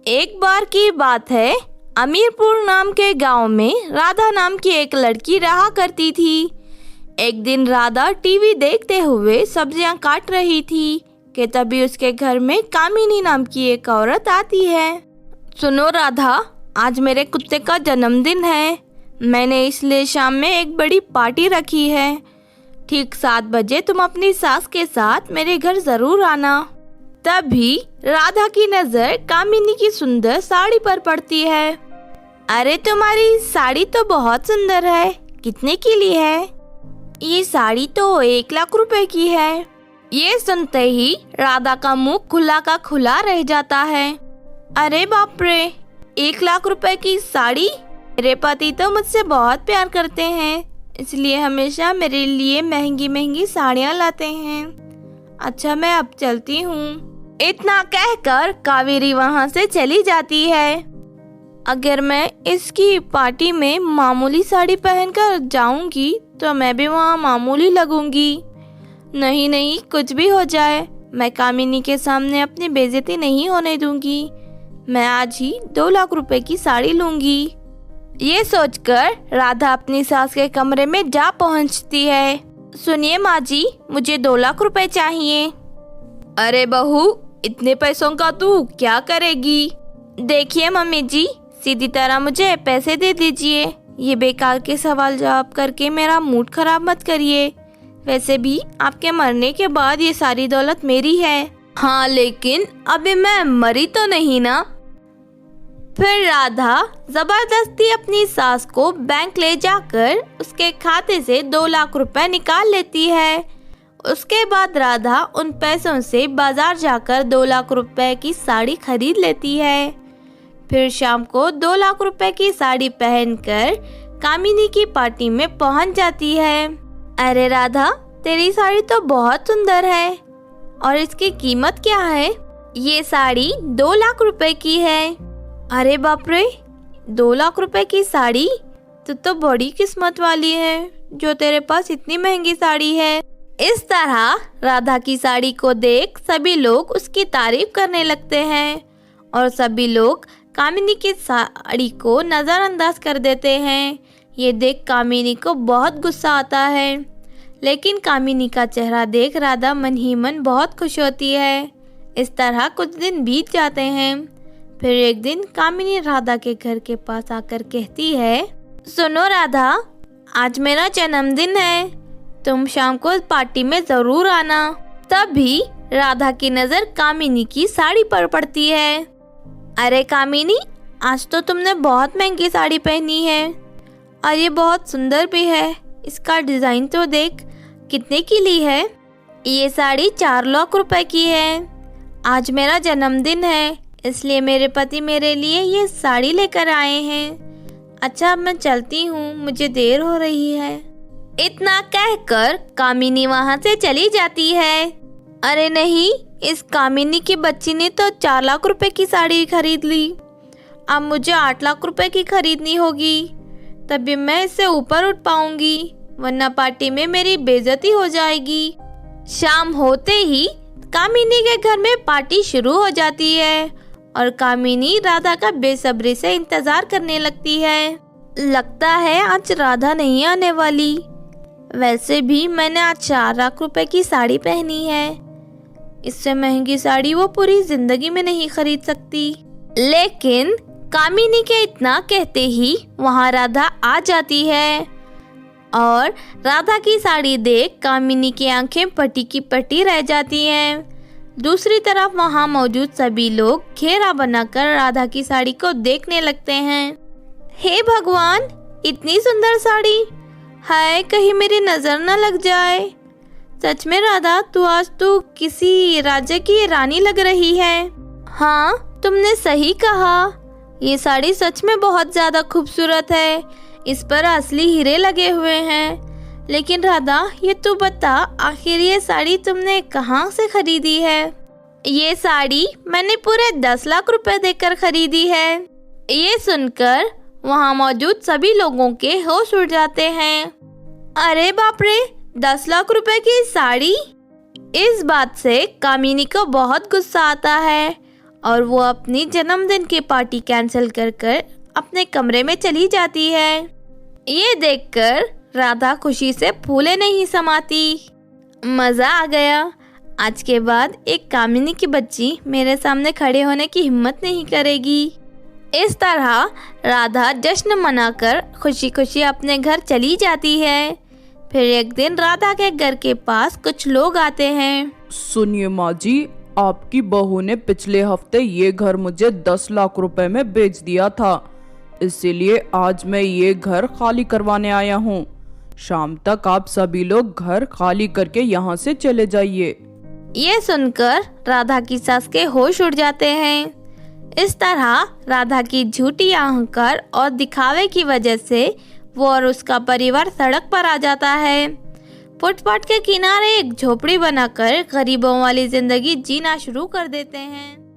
एक बार की बात है, अमीरपुर नाम के गांव में राधा नाम की एक लड़की रहा करती थी। एक दिन राधा टीवी देखते हुए सब्जियां काट रही थी कि तभी उसके घर में कामिनी नाम की एक औरत आती है। सुनो राधा, आज मेरे कुत्ते का जन्मदिन है। मैंने इसलिए शाम में एक बड़ी पार्टी रखी है। ठीक 7 बजे तुम अपनी सास के साथ मेरे घर जरूर आना। तभी राधा की नजर कामिनी की सुंदर साड़ी पर पड़ती है। अरे तुम्हारी साड़ी तो बहुत सुंदर है, कितने की ली है? ये साड़ी तो 1 लाख रुपए की है। ये सुनते ही राधा का मुंह खुला का खुला रह जाता है। अरे बाप रे, 1 लाख रुपए की साड़ी? मेरे पति तो मुझसे बहुत प्यार करते हैं, इसलिए हमेशा मेरे लिए महंगी महंगी साड़ियाँ लाते हैं। अच्छा, मैं अब चलती हूँ। इतना कहकर कावेरी वहाँ से चली जाती है। अगर मैं इसकी पार्टी में मामूली साड़ी पहनकर जाऊंगी तो मैं भी वहाँ मामूली लगूंगी। नहीं नहीं, कुछ भी हो जाए, मैं कामिनी के सामने अपनी बेइज्जती नहीं होने दूंगी। मैं आज ही 2 लाख रुपए की साड़ी लूंगी। ये सोचकर राधा अपनी सास के कमरे में जा पहुंचती है। सुनिए माँ जी, मुझे 2 लाख रुपए चाहिए। अरे बहू, इतने पैसों का तू क्या करेगी? देखिए मम्मी जी, सीधी तरह मुझे पैसे दे दीजिए। ये बेकार के सवाल जवाब करके मेरा मूड खराब मत करिए। वैसे भी आपके मरने के बाद ये सारी दौलत मेरी है। हाँ, लेकिन अभी मैं मरी तो नहीं ना? फिर राधा जबरदस्ती अपनी सास को बैंक ले जाकर उसके खाते से 2 लाख रुपए निकाल लेती है। उसके बाद राधा उन पैसों से बाजार जाकर 2 लाख रुपए की साड़ी खरीद लेती है। फिर शाम को 2 लाख रुपए की साड़ी पहनकर कामिनी की पार्टी में पहुंच जाती है। अरे राधा, तेरी साड़ी तो बहुत सुंदर है, और इसकी कीमत क्या है? ये साड़ी 2 लाख रुपए की है। अरे बाप रे, 2 लाख रुपए की साड़ी? तू तो बड़ी किस्मत वाली है जो तेरे पास इतनी महंगी साड़ी है। इस तरह राधा की साड़ी को देख सभी लोग उसकी तारीफ करने लगते हैं और सभी लोग कामिनी की साड़ी को नज़रअंदाज कर देते हैं। ये देख कामिनी को बहुत गुस्सा आता है, लेकिन कामिनी का चेहरा देख राधा मन ही मन बहुत खुश होती है। इस तरह कुछ दिन बीत जाते हैं। फिर एक दिन कामिनी राधा के घर के पास आकर कहती है, सुनो राधा, आज मेरा जन्मदिन है, तुम शाम को पार्टी में जरूर आना। तभी राधा की नजर कामिनी की साड़ी पर पड़ती है। अरे कामिनी, आज तो तुमने बहुत महंगी साड़ी पहनी है और ये बहुत सुंदर भी है। इसका डिजाइन तो देख, कितने की ली है? ये साड़ी 4 लाख रुपए की है। आज मेरा जन्मदिन है, इसलिए मेरे पति मेरे लिए ये साड़ी लेकर आए हैं। अच्छा, अब मैं चलती हूँ, मुझे देर हो रही है। इतना कहकर कामिनी वहाँ से चली जाती है। अरे नहीं, इस कामिनी की बच्ची ने तो 4 लाख रुपए की साड़ी खरीद ली। अब मुझे 8 लाख रुपए की खरीदनी होगी, तभी मैं इससे ऊपर उठ पाऊंगी, वरना पार्टी में मेरी बेइज्जती हो जाएगी। शाम होते ही कामिनी के घर में पार्टी शुरू हो जाती है और कामिनी राधा का बेसब्री से इंतजार करने लगती है। लगता है आज राधा नहीं आने वाली। वैसे भी मैंने आज 4 लाख रुपए की साड़ी पहनी है, इससे महंगी साड़ी वो पूरी जिंदगी में नहीं खरीद सकती। लेकिन कामिनी के इतना कहते ही वहाँ राधा आ जाती है और राधा की साड़ी देख कामिनी की आंखें पटी की पटी रह जाती हैं। दूसरी तरफ वहाँ मौजूद सभी लोग घेरा बनाकर राधा की साड़ी को देखने लगते हैं। हे भगवान, इतनी सुंदर साड़ी! हाय, कहीं मेरी नजर न लग जाए। सच में राधा, तू आज तो किसी राज्य की रानी लग रही है। हाँ, तुमने सही कहा, ये साड़ी सच में बहुत ज्यादा खूबसूरत है। इस पर असली हीरे लगे हुए हैं। लेकिन राधा, ये तू बता, आखिर ये साड़ी तुमने कहाँ से खरीदी है? ये साड़ी मैंने पूरे 10 लाख रुपए देकर खरीदी है। ये सुनकर वहाँ मौजूद सभी लोगों के होश उड़ जाते हैं। अरे बाप रे, 10 लाख रुपए की साड़ी! इस बात से कामिनी को बहुत गुस्सा आता है और वो अपनी जन्मदिन की पार्टी कैंसिल कर कर अपने कमरे में चली जाती है। ये देखकर राधा खुशी से फूले नहीं समाती। मज़ा आ गया। आज के बाद एक कामिनी की बच्ची मेरे सामने खड़े होने की हिम्मत नहीं करेगी। इस तरह राधा जश्न मनाकर खुशी खुशी अपने घर चली जाती है। फिर एक दिन राधा के घर के पास कुछ लोग आते हैं। सुनिए माँ जी, आपकी बहू ने पिछले हफ्ते ये घर मुझे 10 लाख रुपए में बेच दिया था, इसीलिए आज मैं ये घर खाली करवाने आया हूँ। शाम तक आप सभी लोग घर खाली करके यहाँ से चले जाइए। ये सुनकर राधा की सास के होश उड़ जाते हैं। इस तरह राधा की झूठी अहंकार और दिखावे की वजह से वो और उसका परिवार सड़क पर आ जाता है। फुटपाथ के किनारे एक झोपड़ी बनाकर गरीबों वाली जिंदगी जीना शुरू कर देते हैं।